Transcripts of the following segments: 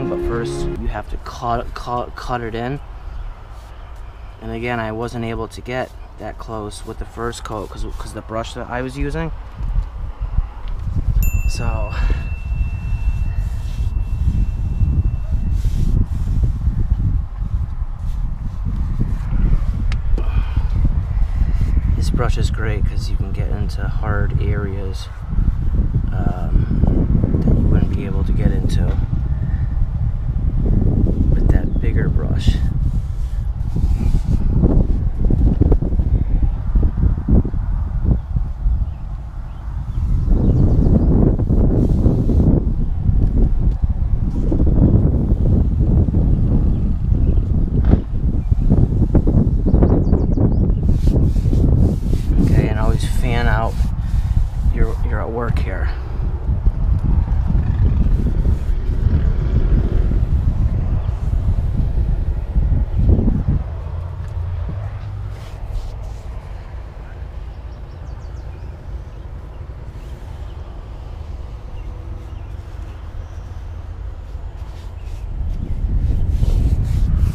thing, but first you have to cut it in. And again, I wasn't able to get that close with the first coat because the brush that I was using. So this brush is great because you can get into hard areas that you wouldn't be able to get into with that bigger brush. Fan out you're at work here.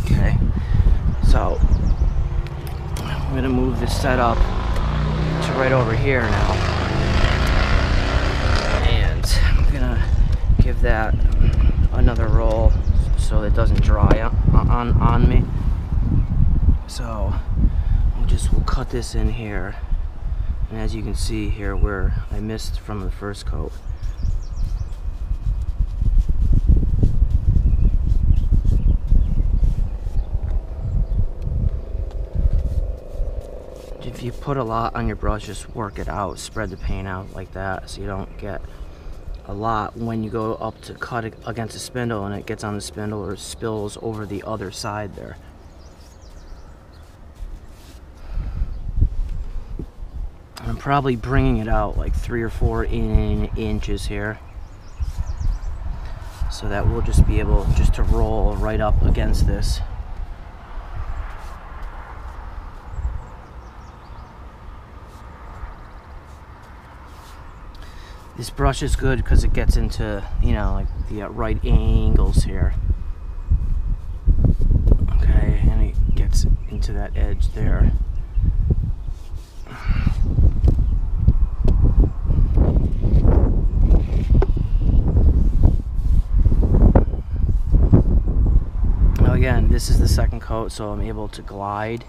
Okay, so I'm gonna move this setup right over here now, and I'm gonna give that another roll so it doesn't dry on me. So we'll cut this in here, and as you can see here where I missed from the first coat, if you put a lot on your brush, just work it out, spread the paint out like that so you don't get a lot when you go up to cut it against the spindle and it gets on the spindle or spills over the other side there. I'm probably bringing it out like 3 or 4 inches here, so that we'll just be able just to roll right up against this. This brush is good because it gets into, you know, like the right angles here. Okay, and it gets into that edge there. Now again, this is the second coat, so I'm able to glide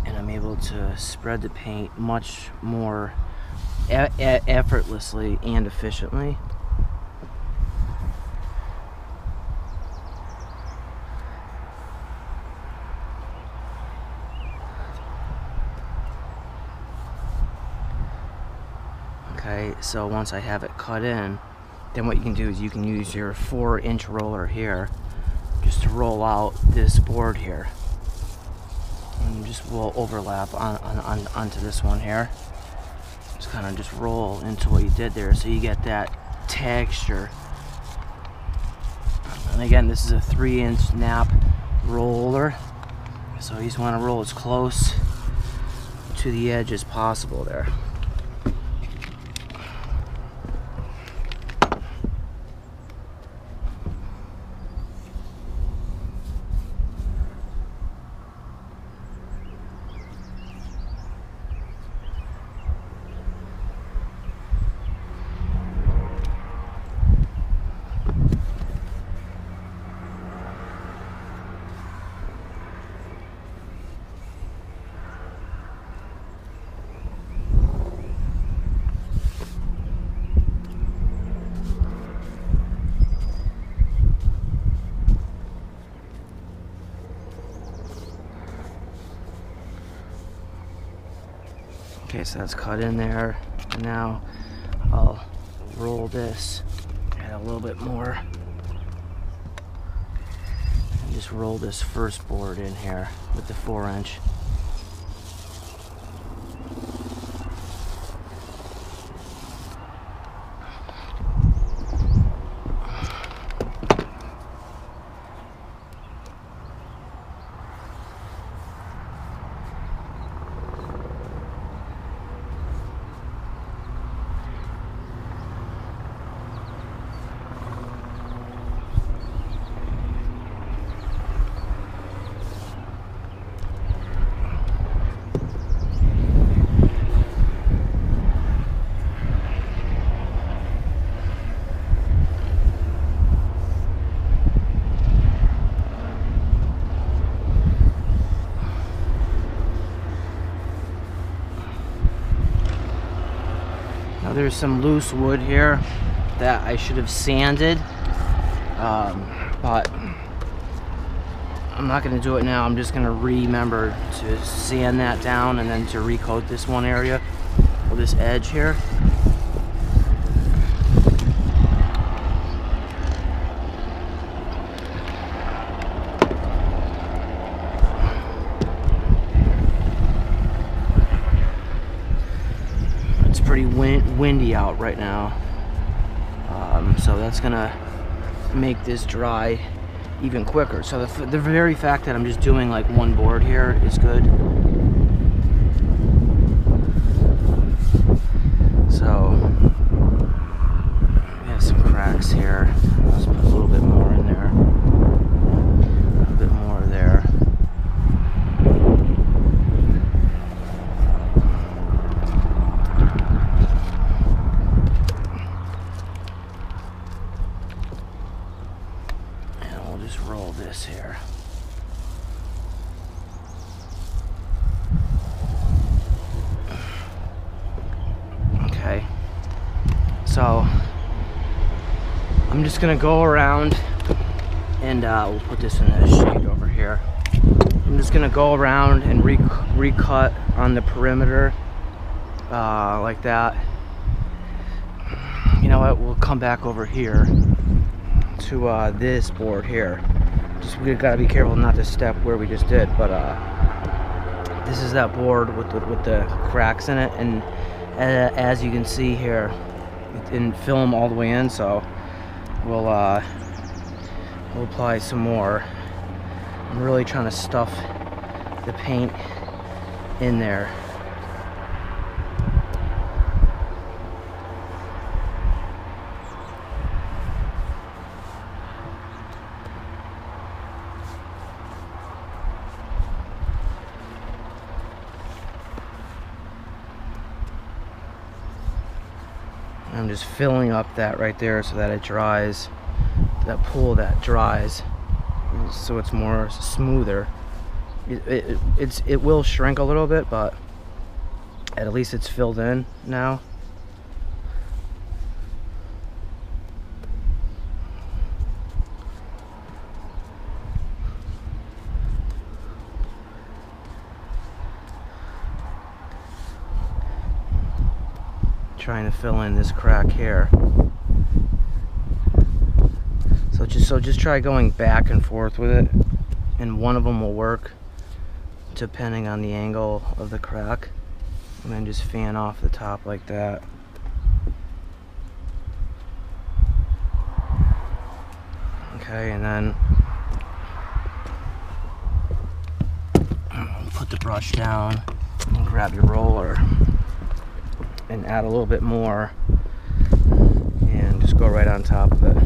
and I'm able to spread the paint much more effortlessly and efficiently. Okay, so once I have it cut in, then what you can do is you can use your 4-inch roller here just to roll out this board here, and just will overlap onto this one here. Just kind of just roll into what you did there so you get that texture. And again, this is a 3-inch nap roller, so you just want to roll as close to the edge as possible there. Okay, so that's cut in there. And now I'll roll this, add a little bit more, and just roll this first board in here with the 4-inch. There's some loose wood here that I should have sanded, but I'm not going to do it now. I'm just going to remember to sand that down and then to recoat this one area or this edge here. It's pretty windy out right now, so that's going to make this dry even quicker. So the very fact that I'm just doing like one board here is good. So we have some cracks here. Let's put a little bit more in there. A little bit more there. Roll this here. Okay, so I'm just gonna go around and we'll put this in a sheet over here. I'm just gonna go around and recut on the perimeter like that. You know what, we'll come back over here to this board here. Just we gotta be careful not to step where we just did, but this is that board with the cracks in it, and as you can see here, it didn't film all the way in, so we'll apply some more. I'm really trying to stuff the paint in there. I'm just filling up that right there so that it dries, that pool that dries, so it's more smoother. It will shrink a little bit, but at least it's filled in now. Trying to fill in this crack here. So just try going back and forth with it, and one of them will work depending on the angle of the crack, and then just fan off the top like that. Okay, and then put the brush down and grab your roller and add a little bit more and just go right on top of it.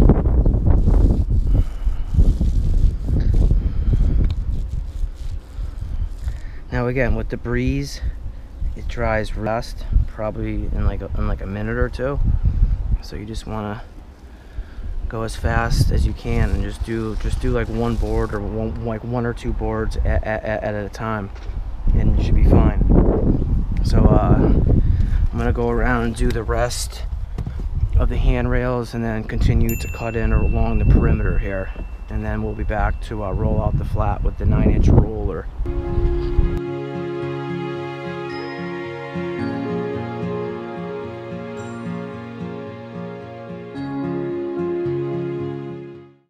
Now again, with the breeze, it dries rust probably in like a minute or two. So you just want to go as fast as you can and just do like one board or one or two boards at a time, and you should be fine. So I'm gonna go around and do the rest of the handrails and then continue to cut in along the perimeter here, and then we'll be back to roll out the flat with the 9-inch roller.